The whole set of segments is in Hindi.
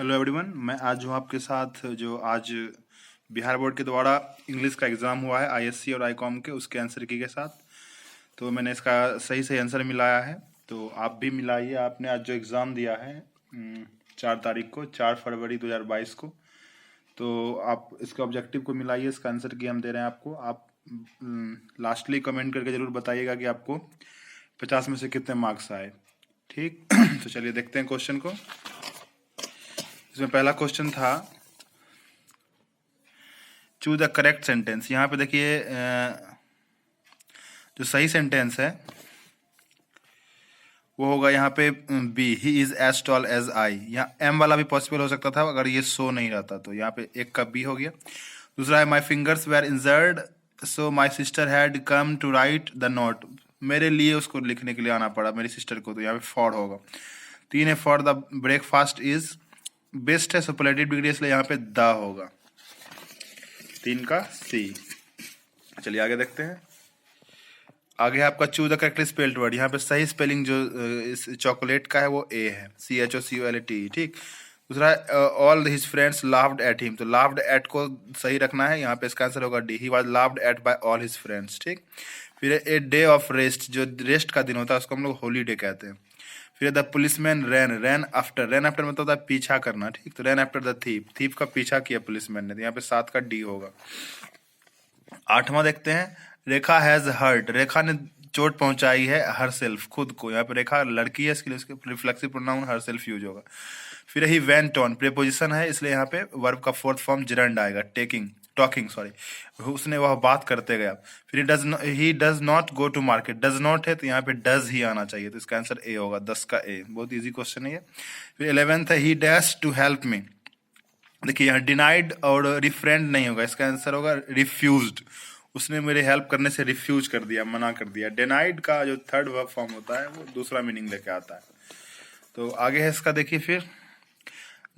हेलो एवरीवन, मैं आज हूँ आपके साथ जो आज बिहार बोर्ड के द्वारा इंग्लिश का एग्ज़ाम हुआ है आईएससी और आईकॉम के, उसके आंसर की के साथ। तो मैंने इसका सही सही आंसर मिलाया है, तो आप भी मिलाइए। आपने आज जो एग्ज़ाम दिया है 4 तारीख को, 4 फरवरी 2022 को, तो आप इसके ऑब्जेक्टिव को मिलाइए। इसका आंसर की हम दे रहे हैं आपको। आप लास्टली कमेंट करके ज़रूर बताइएगा कि आपको 50 में से कितने मार्क्स आए। ठीक तो चलिए देखते हैं क्वेश्चन को। इसमें पहला क्वेश्चन था चूज द करेक्ट सेंटेंस। यहाँ पे देखिए जो सही सेंटेंस है वो होगा यहाँ पे B, he is as tall as I. यहाँ एम वाला भी पॉसिबल हो सकता था अगर ये सो नहीं रहता, तो यहाँ पे एक का बी हो गया। दूसरा है my fingers were injured so my sister had come to write the note. मेरे लिए उसको लिखने के लिए आना पड़ा, मेरी सिस्टर को, तो यहाँ पे फॉर होगा। 3 है for the breakfast is best है, सुपरलेटिव डिग्री, इसलिए यहाँ पे द होगा। 3 का सी। चलिए आगे देखते हैं। आगे है आपका choose the correctly spelled word. यहाँ पे सही स्पेलिंग जो इस चॉकलेट का है वो ए है, CHOCOLATE। ठीक। दूसरा है all his friends laughed at him, तो लाफ्ड एट को सही रखना है, यहाँ पे इसका आंसर होगा D, he was laughed at by all his friends. ठीक। फिर ए डे ऑफ रेस्ट, जो रेस्ट का दिन होता है उसको हम लोग हॉलीडे कहते हैं। फिर the policeman rain after, rain after मतलब होता है पीछा करना। ठीक। तो रैन आफ्टर द थीफ, थीफ का पीछा किया पुलिसमैन ने, तो यहाँ पे 7 का डी होगा। 8वां देखते हैं। रेखा हैज हर्ट, रेखा ने चोट पहुंचाई है हर सेल्फ, खुद को। यहाँ पे रेखा लड़की है, इसके लिए उसके reflexive pronoun her self use होगा। फिर ही वेंट ऑन, प्रीपोजिशन है, इसलिए यहाँ पे वर्ब का फोर्थ फॉर्म जिरंड आएगा, टॉकिंग सॉरी, उसने वह बात करते गया। फिर he does not go to market, does not है तो यहाँ पे डज ही आना चाहिए, तो इसका आंसर ए होगा, 10 का ए। बहुत इजी क्वेश्चन है ये। फिर 11th है he dash to help me. देखिए यहाँ डिनाइड और रिफ्रेंड नहीं होगा, इसका आंसर होगा रिफ्यूज्ड। उसने मेरे हेल्प करने से रिफ्यूज कर दिया, मना कर दिया। डिनाइड का जो थर्ड वर्ब फॉर्म होता है वो दूसरा मीनिंग लेके आता है। तो आगे है इसका, देखिए फिर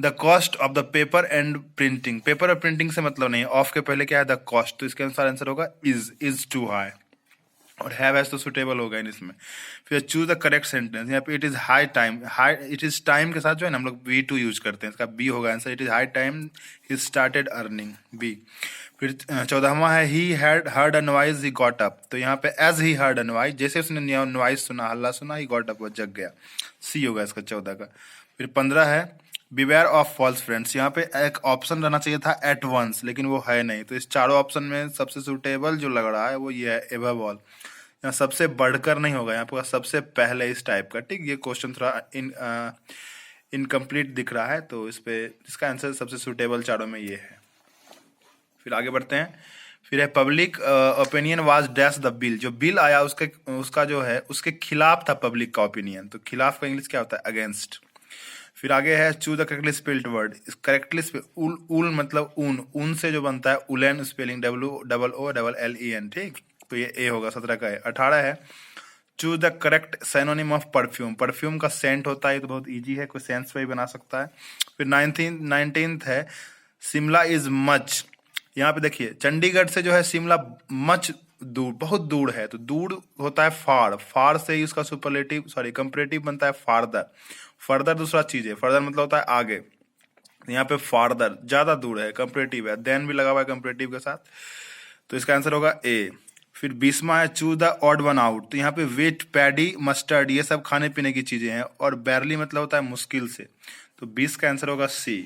the cost of the paper and printing. Paper और प्रिंटिंग से मतलब नहीं, ऑफ के पहले क्या है द कॉस्ट, तो इसके अनुसार आंसर होगा इज टू हाई, और हैव एज तो सुटेबल होगा इसमें। फिर चूज द करेक्ट सेंटेंस। यहाँ पे it is high time, it is time के साथ जो है ना हम लोग V2 यूज करते हैं, इसका बी होगा answer. It is high time he started earning, B. फिर 14वां है he had heard a noise he got up, तो यहाँ पे as he heard a noise, जैसे उसने नॉइज सुना, हल्ला सुना, ही गॉट अप, वो जग गया, सी होगा इसका 14 का। फिर 15 है बिवेयर ऑफ फॉल्स फ्रेंड्स। यहाँ पे एक ऑप्शन रहना चाहिए था एट वंस, लेकिन वो है नहीं, तो इस चारों ऑप्शन में सबसे सुटेबल जो लग रहा है वो ये है एबव ऑल। यहाँ सबसे बढ़कर नहीं होगा, यहाँ पे सबसे पहले इस टाइप का। ठीक। ये क्वेश्चन थोड़ा इनकम्प्लीट दिख रहा है, तो इस पे इसका आंसर सबसे सुटेबल चारों में ये है। फिर आगे बढ़ते हैं। फिर है public opinion was dash the bill, जो बिल आया उसका जो है उसके खिलाफ था पब्लिक का ओपिनियन, तो खिलाफ का इंग्लिश क्या होता है अगेंस्ट। फिर आगे है choose the correctly spelled word. Correctly उल मतलब ऊन से जो बनता है उलेन, स्पेलिंग WOOLLEN। ठीक। तो ये ए होगा, 17 का है। 18 है choose the correct synonym of perfume. Perfume का सेंट होता है, तो बहुत इजी है, कोई सेंस पे भी बना सकता है। फिर 19th है शिमला इज मच। यहाँ पे देखिए चंडीगढ़ से जो है शिमला मच दूर, बहुत दूर है, तो दूर होता है फार, फार से ही उसका सुपरलेटिव सॉरी कंपरेटिव बनता है फारदर। फर्दर दूसरा चीज है, फर्दर मतलब होता है आगे, यहाँ पे फारदर ज्यादा दूर है, कंपरेटिव है, देन भी लगा हुआ है कंपरेटिव के साथ, तो इसका आंसर होगा ए। फिर 20वां है choose the odd one out, तो यहाँ पे वेट, पैडी, मस्टर्ड, ये सब खाने पीने की चीजें हैं, और बैरली मतलब होता है मुश्किल से, तो 20 का आंसर होगा सी।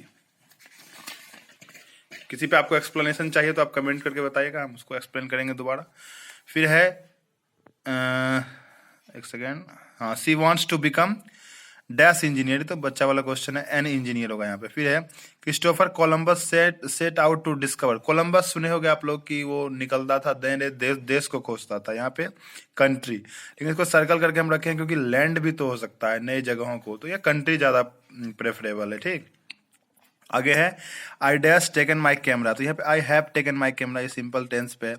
किसी पे आपको एक्सप्लेनेशन चाहिए तो आप कमेंट करके बताइएगा, हम उसको एक्सप्लेन करेंगे दोबारा। फिर है एक सेकेंड, हाँ, she wants to become dash engineer, तो बच्चा वाला क्वेश्चन है, एन इंजीनियर होगा यहाँ पे। फिर है Christopher Columbus set out to discover. Columbus सुने होगे आप लोग कि वो निकलता था देश को खोजता था, यहाँ पे कंट्री, लेकिन इसको सर्कल करके हम रखे हैं क्योंकि लैंड भी तो हो सकता है नई जगहों को, तो ये कंट्री ज्यादा प्रेफरेबल है। ठीक। आगे है I dash taken my camera, तो यहाँ पे I have taken my camera, ये सिंपल टेंस पे।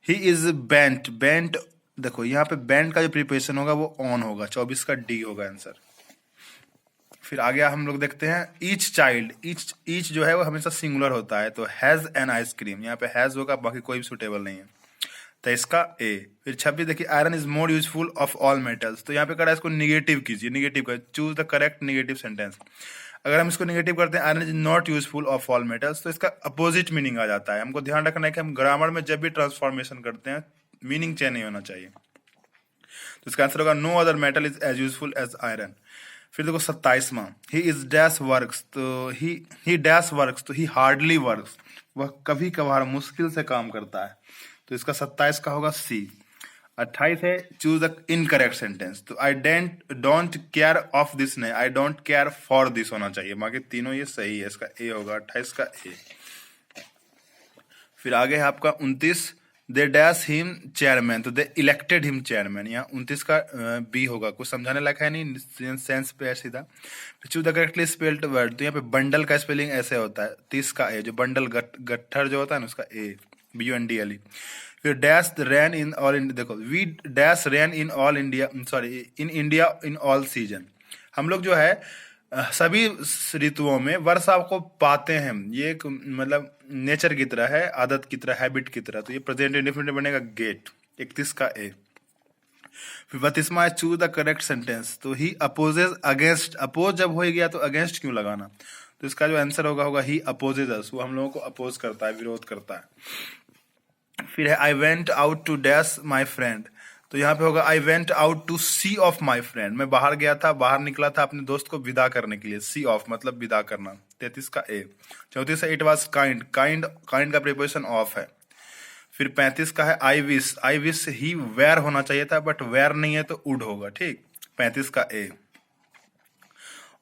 ही इज बेंट, देखो यहाँ पे बेंट का जो प्रिपोजिशन होगा वो ऑन होगा, 24 का डी होगा आंसर। फिर आगे हम लोग देखते हैं ईच चाइल्ड, ईच जो है वो हमेशा सिंगुलर होता है, तो हैज एन आइसक्रीम, यहाँ पे हैज होगा, बाकी कोई भी सुटेबल नहीं है, तो इसका ए। फिर 26 देखिए iron is more useful of all metals, तो यहाँ पे करा इसको निगेटिव कीजिए, निगेटिव का choose the correct negative sentence. अगर हम इसको नेगेटिव करते हैं iron is not useful of all metals, तो इसका अपोजिट मीनिंग आ जाता है। हमको ध्यान रखना है कि हम ग्रामर में जब भी ट्रांसफॉर्मेशन करते हैं मीनिंग चेंज नहीं होना चाहिए। तो इसका आंसर होगा no other metal is as useful as iron. फिर देखो 27वां, ही इज डैश वर्क्स, तो ही डैश वर्क्स, तो ही हार्डली वर्क्स, वह कभी कभार मुश्किल से काम करता है। तो इसका 27 का होगा सी। 28 है चूज द इनकरेक्ट सेंटेंस, तो I don't care of this नहीं, I don't care for this होना चाहिए। बाकी तीनों ये सही है, इसका ए होगा 28 का ए। फिर आगे है आपका 29, दे डैश हिम चेयरमैन, तो दे इलेक्टेड हिम चेयरमैन। यहाँ 29 का बी होगा, कुछ समझाने लायक है नहीं, सेंस पे है सीधा। Choose the correctly spelled word, तो यहाँ पे बंडल का स्पेलिंग ऐसे होता है, 30 का ए, जो बंडल गट्ठर जो होता है ना उसका ए, BUNDLE। फिर dash ran in all India, देखो we dash ran in all India, sorry in India in all season. हम लोग जो है सभी ऋतुओं में वर्षा को पाते हैं, ये एक मतलब नेचर की तरह है, आदत की तरह, हैबिट की तरह। तो ये प्रेजेंट इंडेफिनिट बनेगा गेट, 31 का ए। फिर 32वां है चूज द करेक्ट सेंटेंस, तो ही अपोजेज अगेंस्ट, अपोज जब हो गया तो अगेंस्ट क्यों लगाना, तो इसका जो आंसर होगा ही अपोजेज अस, वो हम लोगों को अपोज करता है, विरोध करता है। फिर है I went out to dash my friend, तो यहाँ पे होगा I went out to see off my friend, मैं बाहर गया था, बाहर निकला था अपने दोस्त को विदा करने के लिए, सी ऑफ मतलब विदा करना, 33 का ए। 34 है इट वॉज काइंड, काइंड का प्रिपोजिशन ऑफ है। फिर 35 का है आई विश ही वेयर होना चाहिए था, बट वेयर नहीं है तो वुड होगा, ठीक, 35 का ए।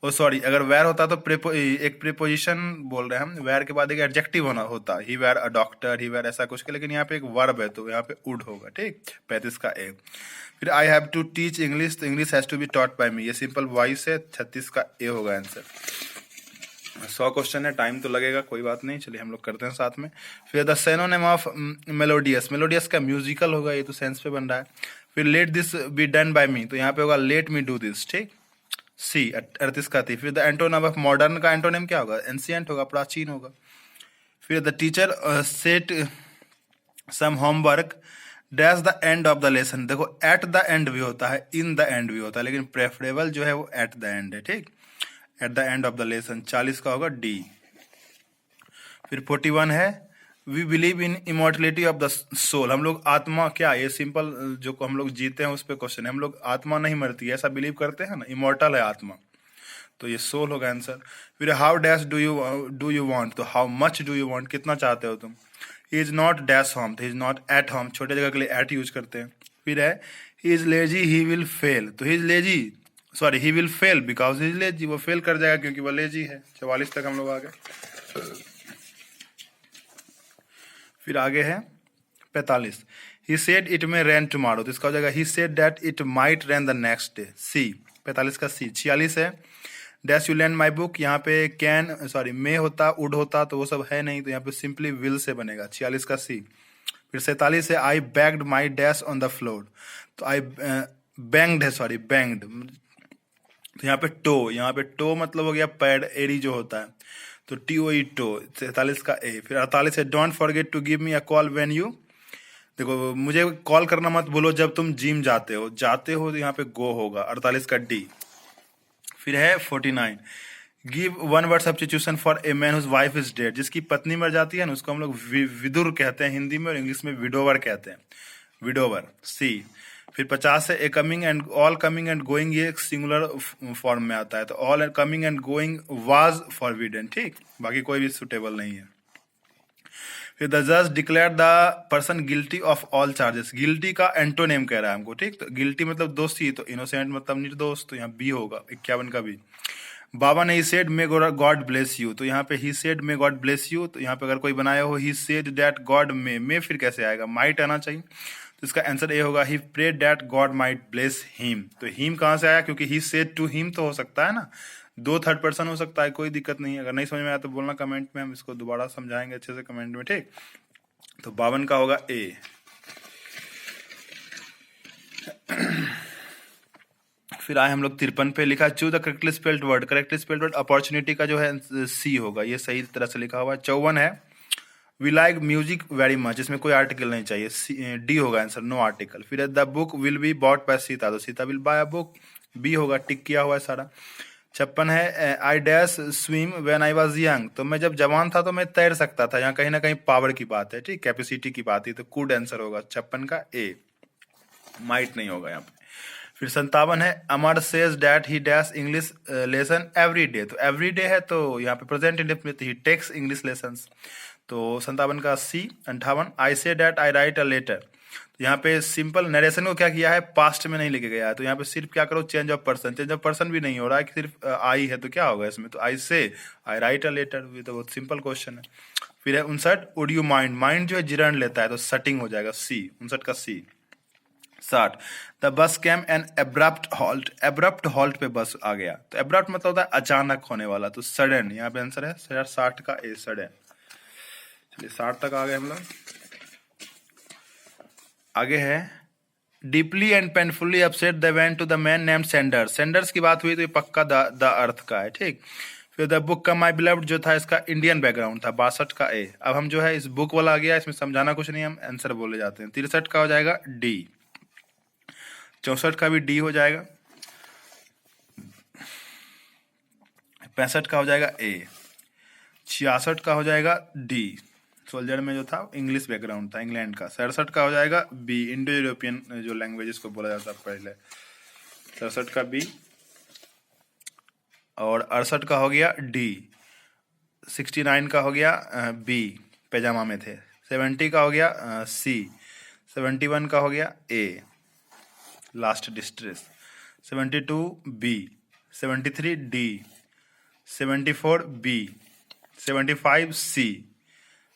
ओ सॉरी, अगर वेयर होता तो एक प्रीपोजिशन बोल रहे हैं हम, वेयर के बाद एक एडजेक्टिव होना होता, he were a doctor, he were ऐसा कुछ के, लेकिन यहाँ पे एक वर्ब है तो यहाँ पे वुड होगा, ठीक, 35 का ए। फिर I have to teach English, तो English has to be taught by me, ये सिंपल वॉइस है, 36 का ए होगा आंसर। 100 क्वेश्चन है, टाइम तो लगेगा, कोई बात नहीं, चलिए हम लोग करते हैं साथ में। फिर the synonym of melodious, melodious का म्यूजिकल होगा, ये तो सेंस पे बन रहा है। फिर let this be done by me, तो यहाँ पे होगा लेट मी डू दिस, ठीक, सी 38 का थी। फिर द एंटोनिम ऑफ मॉडर्न का एंटोनिम क्या होगा, एंशिएंट होगा, प्राचीन होगा। फिर the teacher set some homework dash the end of the lesson, देखो एट द एंड भी होता है, इन द एंड भी होता है, लेकिन प्रेफरेबल जो है वो एट द एंड है, ठीक, at the end of the lesson, 40 का होगा डी। फिर 41 है we believe in immortality of the soul, हम लोग आत्मा, क्या ये सिंपल जो हम लोग जीते हैं उस पर क्वेश्चन है, हम लोग आत्मा नहीं मरती है ऐसा बिलीव करते हैं ना, इमोर्टल है आत्मा, तो ये सोल होगा आंसर। फिर how dash do you want, तो how much do you want, कितना चाहते हो तुम। He is not dash home, he is not at home, छोटे जगह के लिए एट यूज करते हैं। फिर है he is lazy he will fail, तो he is lazy, sorry he will fail because he is lazy, वो फेल कर जाएगा क्योंकि वो लेजी है। 44 तक हम लोग आ गए। फिर आगे है 45, he said it may rain tomorrow, तो इसका हो जाएगा he said that it might rain the next day, C 45 का सी। 46 है dash you lend my book, यहाँ पे कैन सॉरी मे होता, वुड होता, तो वो सब है नहीं, तो यहाँ पे सिंपली विल से बनेगा, 46 का सी। फिर 47 है I bagged my dash on the floor, तो आई बैंग्ड है, सॉरी बैंग्ड, तो यहाँ पे टो मतलब हो गया पैड, एडी जो होता है, तो TOE टो, 43 का ए। फिर 48 है don't forget to give me a call when you, देखो मुझे कॉल करना मत भूलो जब तुम जिम जाते हो तो यहाँ पे गो होगा, 48 का डी। फिर है 49 give one word substitution for a man whose wife is dead, जिसकी पत्नी मर जाती है ना उसको हम लोग विदुर कहते हैं हिंदी में, और इंग्लिश में विडोवर कहते हैं, विडोवर, सी। फिर 50 है ए coming and all coming and going, ये सिंगुलर फॉर्म में आता है, तो all coming and going was forbidden, ठीक, बाकी कोई भी सुटेबल नहीं है। फिर द जज declare the person guilty of all charges, guilty का एंटोनेम कह रहा है हमको, ठीक, तो गिल्टी मतलब दोषी, तो इनोसेंट मतलब निर्दोष, तो यहाँ बी होगा, 51 का B. 52 he said may God bless you, तो यहाँ पे he said may God bless you, तो यहाँ पे अगर कोई बनाया हो he said that God may फिर कैसे आएगा, माइट आना चाहिए, तो इसका आंसर ए होगा he prayed that God might bless him, तो हिम कहाँ से आया, क्योंकि ही सेड टू हिम तो हो सकता है ना, 2 थर्ड पर्सन हो सकता है, कोई दिक्कत नहीं है। अगर नहीं समझ में आया तो बोलना कमेंट में, हम इसको दोबारा समझाएंगे अच्छे से कमेंट में, ठीक। तो 52 का होगा ए। फिर आए हम लोग 53 पे, लिखा choose the correctly spelled word, correctly spelled word opportunity का जो है सी होगा, ये सही तरह से लिखा हुआ है। 54 है we like music very much, इसमें कोई आर्टिकल नहीं चाहिए, डी होगा आंसर, नो आर्टिकल। फिर the book will be bought by Sita, तो Sita will buy a book, B होगा, टिक किया हुआ है सारा। 56 है I dash swim when I was young, तो मैं जब जवान था तो मैं तैर सकता था। यहाँ कहीं ना कहीं पावर की बात है, ठीक, कैपेसिटी की बात है, तो कुड आंसर होगा 56 का ए, माइट नहीं होगा यहाँ पे। फिर 57 है Amar says that he dash English lesson every day, तो एवरी डे है तो यहाँ पे present indefinite, he takes English lessons, तो 57 का C. 58 I say that I write a letter, तो यहाँ पे सिंपल नरेशन को क्या किया है, पास्ट में नहीं लेके गया है, तो यहाँ पे सिर्फ क्या करो, change of person, change of person भी नहीं हो रहा है कि सिर्फ आई है, तो क्या होगा इसमें, तो आई से आई राइट अ लेटर, ये तो बहुत सिंपल क्वेश्चन है। फिर है 59 वुड यू माइंड, माइंड जो है जिरण लेता है, तो सटिंग हो जाएगा सी, 59 का C. 60 the bus came an abrupt halt, abrupt halt पे बस आ गया, तो एब्रप्ट मतलब होता है अचानक होने वाला, तो सडन, यहाँ पे आंसर है 60 का ए, सडन। चलिए 60 तक आ गए हम लोग। आगे है deeply and painfully upset the went to the man named Sanders, Sanders की बात हुई तो ये पक्का द अर्थ का है, ठीक। फिर द बुक का माई बिलव्ड जो था इसका इंडियन बैकग्राउंड था, 62 का ए। अब हम जो है इस बुक वाला आ गया, इसमें समझाना कुछ नहीं, हम आंसर बोले जाते हैं। 63 का हो जाएगा डी, 64 का भी डी हो जाएगा, 65 का हो जाएगा ए, 66 का हो जाएगा डी, सोल्जर में जो था इंग्लिश बैकग्राउंड था, इंग्लैंड का। 67 का हो जाएगा बी, इंडो यूरोपियन जो लैंग्वेजेस को बोला जाता है पहले, 67 का बी। और 68 का हो गया डी, 69 का हो गया बी, पैजामा में थे। 70 का हो गया सी, 71 का हो गया A, last distress. 72 B, 73 D, 74 B, 75 C,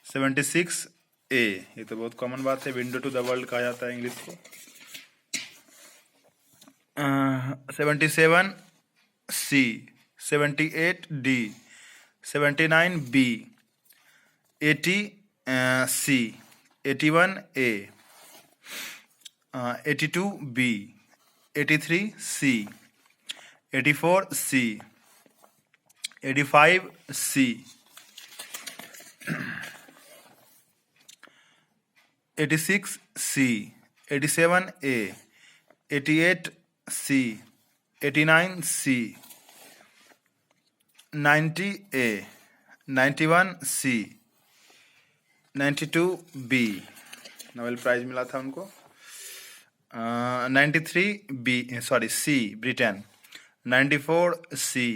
76 A, ये तो बहुत कॉमन बात है, विंडो टू द वर्ल्ड कहा जाता है इंग्लिश को। 77 सी, 78 डी, 79 बी, 80 सी, 81 ए, 82 बी, 83 सी, 84 सी, 85 सी, 86 सी, 87 ए, 88 सी, 89 सी, 90 ए, 91 सी, 92 बी, नोबेल प्राइज मिला था उनको। 93 बी, सॉरी सी, ब्रिटेन। 94 सी,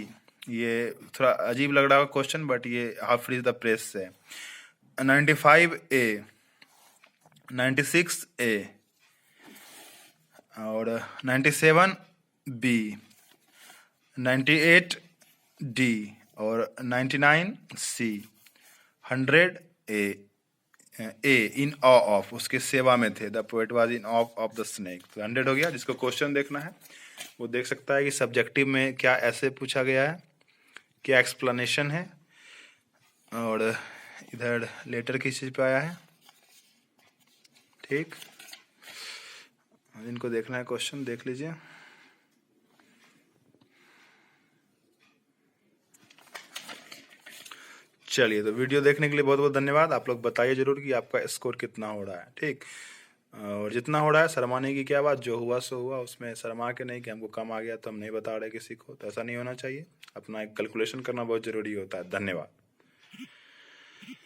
ये थोड़ा अजीब लग रहा है क्वेश्चन, बट ये हाउ फ्री द प्रेस से। 95 ए, 96 ए, और 97 बी, 98 डी, और 99 सी, 100 ए इन ऑ ऑफ, उसके सेवा में थे, the poet was in of of the snake, तो 100 हो गया। जिसको क्वेश्चन देखना है वो देख सकता है कि सब्जेक्टिव में क्या ऐसे पूछा गया है, क्या एक्सप्लेनेशन है, और इधर लेटर किस चीज़ पे आया है, ठीक। इनको देखना है क्वेश्चन, देख लीजिए। चलिए, तो वीडियो देखने के लिए बहुत बहुत धन्यवाद। आप लोग बताइए जरूर कि आपका स्कोर कितना हो रहा है, ठीक। और जितना हो रहा है, शर्माने की क्या बात, जो हुआ सो हुआ, उसमें शर्मा के नहीं कि हमको कम आ गया तो हम नहीं बता रहे किसी को, तो ऐसा नहीं होना चाहिए। अपना एक कैलकुलेशन करना बहुत जरूरी होता है। धन्यवाद।